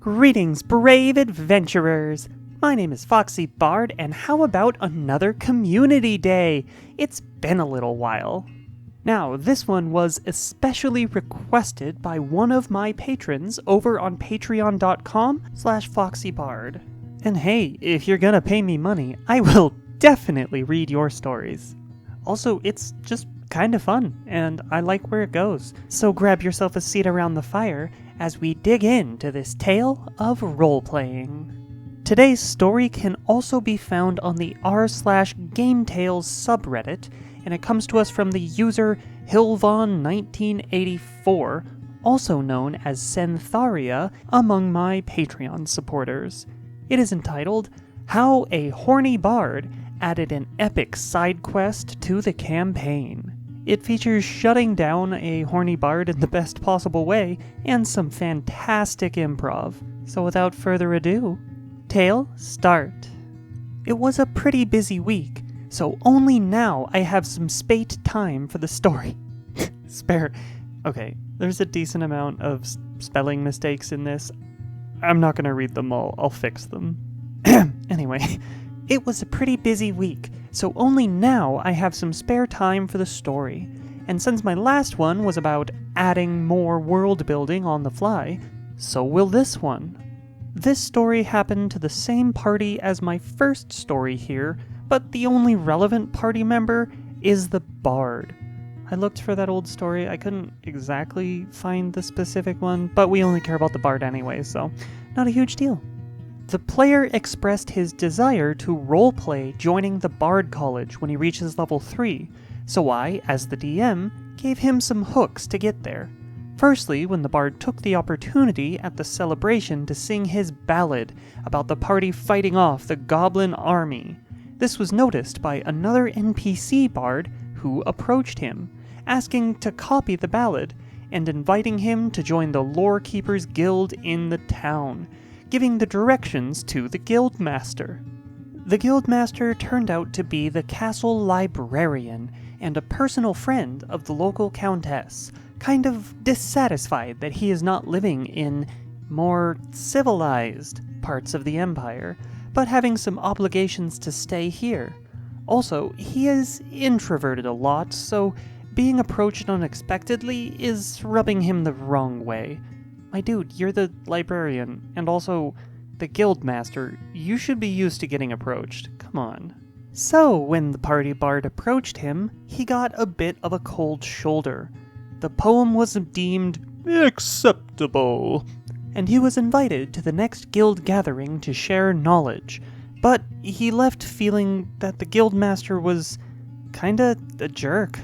Greetings, brave adventurers! My name is FoxyBard, and how about another community day? It's been a little while. Now, this one was especially requested by one of my patrons over on patreon.com/FoxyBard. And hey, if you're gonna pay me money, I will definitely read your stories. Also, it's just kind of fun, and I like where it goes. So grab yourself a seat around the fire as we dig into this tale of role-playing. Today's story can also be found on the r/GameTales subreddit, and it comes to us from the user Hilvon1984, also known as Sentharia among my Patreon supporters. It is entitled, How a Horny Bard Added an Epic Side Quest to the Campaign. It features shutting down a horny bard in the best possible way, and some fantastic improv. So without further ado, tale start. It was a pretty busy week, so only now I have some spare time for the story. Spare. Okay, there's a decent amount of spelling mistakes in this. I'm not gonna read them all, I'll fix them. Anyway, it was a pretty busy week, so only now I have some spare time for the story. And since my last one was about adding more world building on the fly, so will this one. This story happened to the same party as my first story here, but the only relevant party member is the bard. I looked for that old story, I couldn't exactly find the specific one, but we only care about the bard anyway, so not a huge deal. The player expressed his desire to roleplay joining the Bard College when he reaches level 3, so I, as the DM, gave him some hooks to get there. Firstly, when the Bard took the opportunity at the celebration to sing his ballad about the party fighting off the Goblin army. This was noticed by another NPC Bard who approached him, asking to copy the ballad and inviting him to join the Lore Keepers Guild in the town, giving the directions to the Guildmaster. The Guildmaster turned out to be the castle librarian and a personal friend of the local countess, kind of dissatisfied that he is not living in more civilized parts of the Empire, but having some obligations to stay here. Also, he is introverted a lot, so being approached unexpectedly is rubbing him the wrong way. My dude, you're the librarian, and also the guildmaster. You should be used to getting approached. Come on. So, when the party bard approached him, he got a bit of a cold shoulder. The poem was deemed acceptable, and he was invited to the next guild gathering to share knowledge. But he left feeling that the guildmaster was kinda a jerk.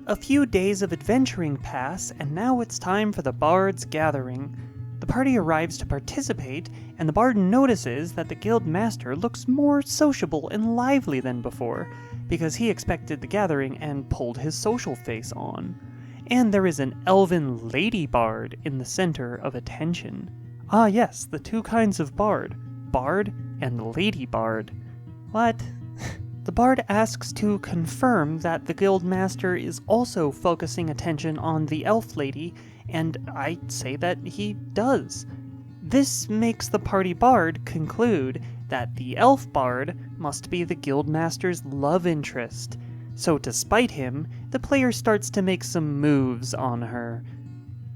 A few days of adventuring pass, and now it's time for the Bard's gathering. The party arrives to participate, and the Bard notices that the guild master looks more sociable and lively than before, because he expected the gathering and pulled his social face on. And there is an elven lady Bard in the center of attention. Ah yes, the two kinds of Bard and Lady Bard. What? The Bard asks to confirm that the Guildmaster is also focusing attention on the Elf Lady, and I say that he does. This makes the party Bard conclude that the Elf Bard must be the Guildmaster's love interest. So to spite him, the player starts to make some moves on her.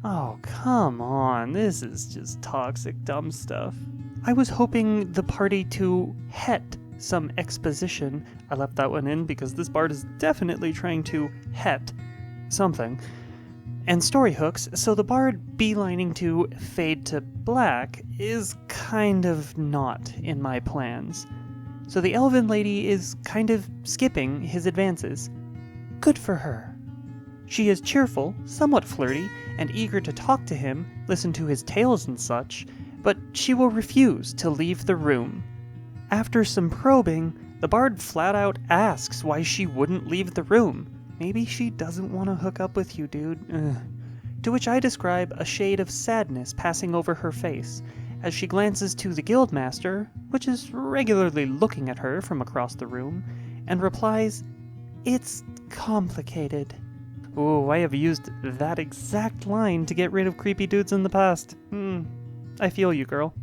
Oh, come on, this is just toxic dumb stuff. I was hoping the party to het some exposition. I left that one in because this bard is definitely trying to het something. And story hooks, so the bard beelining to fade to black is kind of not in my plans. So the elven lady is kind of skipping his advances. Good for her. She is cheerful, somewhat flirty, and eager to talk to him, listen to his tales and such, but she will refuse to leave the room. After some probing, the bard flat out asks why she wouldn't leave the room. Maybe she doesn't want to hook up with you, dude. Ugh. To which I describe a shade of sadness passing over her face, as she glances to the guildmaster, which is regularly looking at her from across the room, and replies, "It's complicated." Ooh, I have used that exact line to get rid of creepy dudes in the past. I feel you, girl.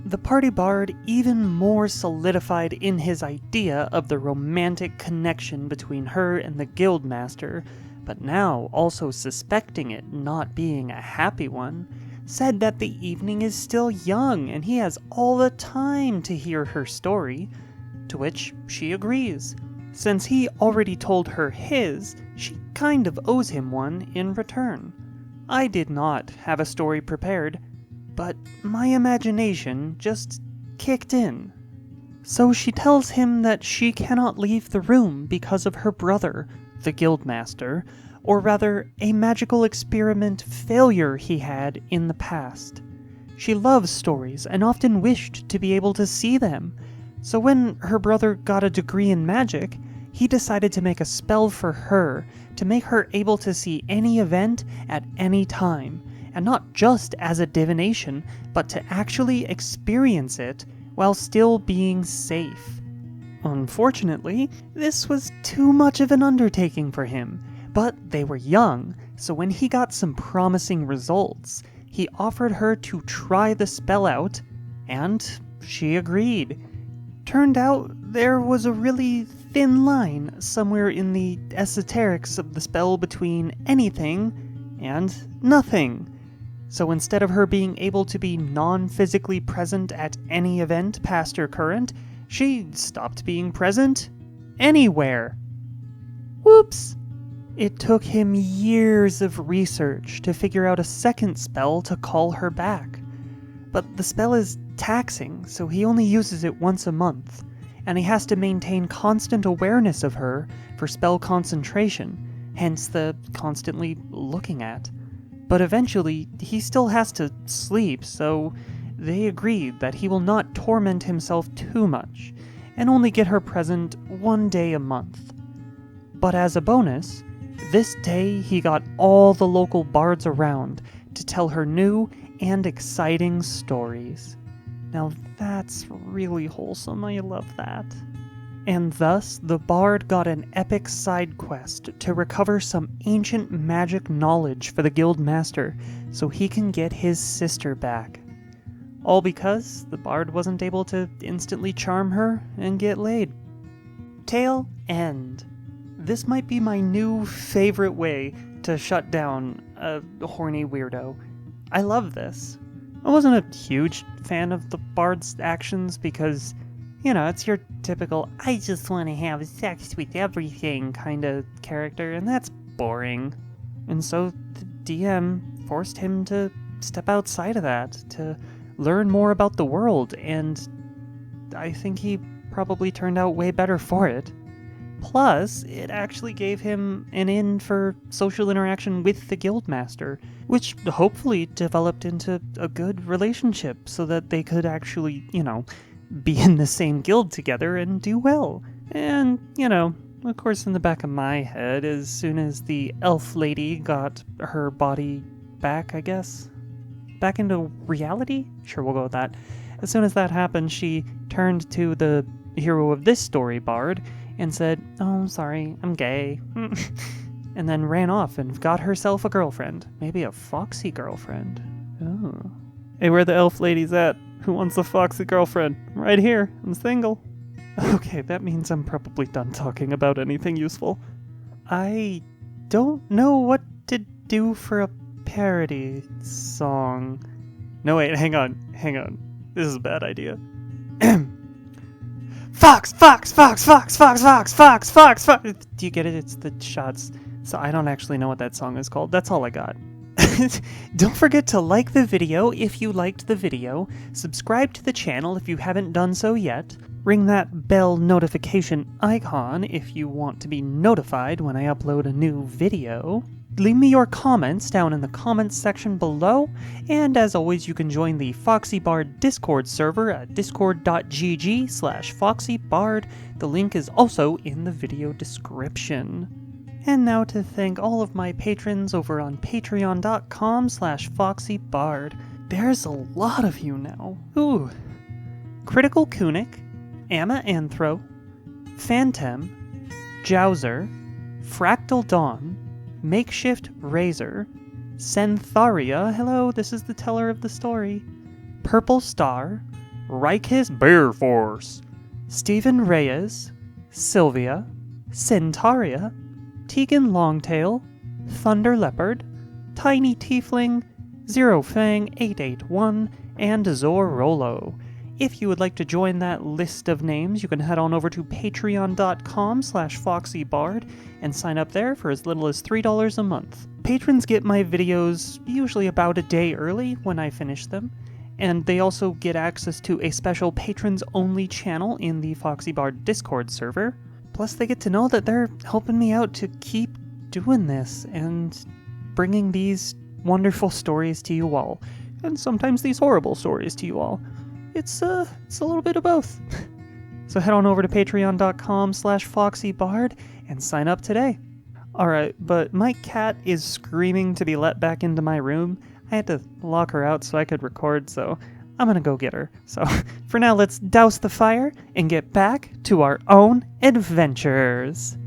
The party bard even more solidified in his idea of the romantic connection between her and the guildmaster, but now also suspecting it not being a happy one, said that the evening is still young and he has all the time to hear her story, to which she agrees. Since he already told her his, she kind of owes him one in return. I did not have a story prepared, but my imagination just kicked in. So she tells him that she cannot leave the room because of her brother, the guildmaster, or rather a magical experiment failure he had in the past. She loves stories and often wished to be able to see them, so when her brother got a degree in magic, he decided to make a spell for her to make her able to see any event at any time, and not just as a divination, but to actually experience it while still being safe. Unfortunately, this was too much of an undertaking for him, but they were young, so when he got some promising results, he offered her to try the spell out, and she agreed. Turned out there was a really thin line somewhere in the esoterics of the spell between anything and nothing. So instead of her being able to be non-physically present at any event past or current, she stopped being present anywhere. Whoops! It took him years of research to figure out a second spell to call her back. But the spell is taxing, so he only uses it once a month, and he has to maintain constant awareness of her for spell concentration, hence the constantly looking at. But eventually, he still has to sleep, so they agreed that he will not torment himself too much, and only get her present one day a month. But as a bonus, this day he got all the local bards around to tell her new and exciting stories. Now that's really wholesome, I love that. And thus, the bard got an epic side quest to recover some ancient magic knowledge for the guild master so he can get his sister back. All because the bard wasn't able to instantly charm her and get laid. Tale end. This might be my new favorite way to shut down a horny weirdo. I love this. I wasn't a huge fan of the bard's actions because, you know, it's your typical, I just want to have sex with everything kind of character, and that's boring. And so the DM forced him to step outside of that, to learn more about the world, and I think he probably turned out way better for it. Plus, it actually gave him an in for social interaction with the guildmaster, which hopefully developed into a good relationship so that they could actually, be in the same guild together and do well. And, of course in the back of my head, as soon as the elf lady got her body back, I guess, back into reality? Sure, we'll go with that. As soon as that happened, she turned to the hero of this story, Bard, and said, "Oh, I'm sorry, I'm gay." And then ran off and got herself a girlfriend. Maybe a foxy girlfriend. Oh. Hey, where the elf lady's at? Who wants a foxy girlfriend? Right here. I'm single. Okay, that means I'm probably done talking about anything useful. I don't know what to do for a parody song. No, wait, hang on. This is a bad idea. Fox! Do you get it? It's the shots. So I don't actually know what that song is called. That's all I got. Don't forget to like the video if you liked the video, subscribe to the channel if you haven't done so yet, ring that bell notification icon if you want to be notified when I upload a new video. Leave me your comments down in the comments section below, and as always you can join the FoxyBard Discord server at discord.gg/FoxyBard. The link is also in the video description. And now to thank all of my patrons over on patreon.com/FoxyBard. There's a lot of you now. Ooh. Critical Kunik, Amma Anthro, Phantom, Jowser, Fractal Dawn, Makeshift Razor, Sentharia, hello, this is the teller of the story, Purple Star, Rikis Bear Force, Stephen Reyes, Sylvia, Centaria, Tegan Longtail, Thunder Leopard, Tiny Tiefling, Zero Fang 881, and Zorolo. If you would like to join that list of names, you can head on over to patreon.com/FoxyBard and sign up there for as little as $3 a month. Patrons get my videos usually about a day early when I finish them, and they also get access to a special patrons-only channel in the FoxyBard Discord server. Plus, they get to know that they're helping me out to keep doing this and bringing these wonderful stories to you all, and sometimes these horrible stories to you all. It's a little bit of both. So head on over to patreon.com/FoxyBard and sign up today. Alright, but my cat is screaming to be let back into my room. I had to lock her out so I could record, so I'm gonna go get her. So for now, let's douse the fire and get back to our own adventures.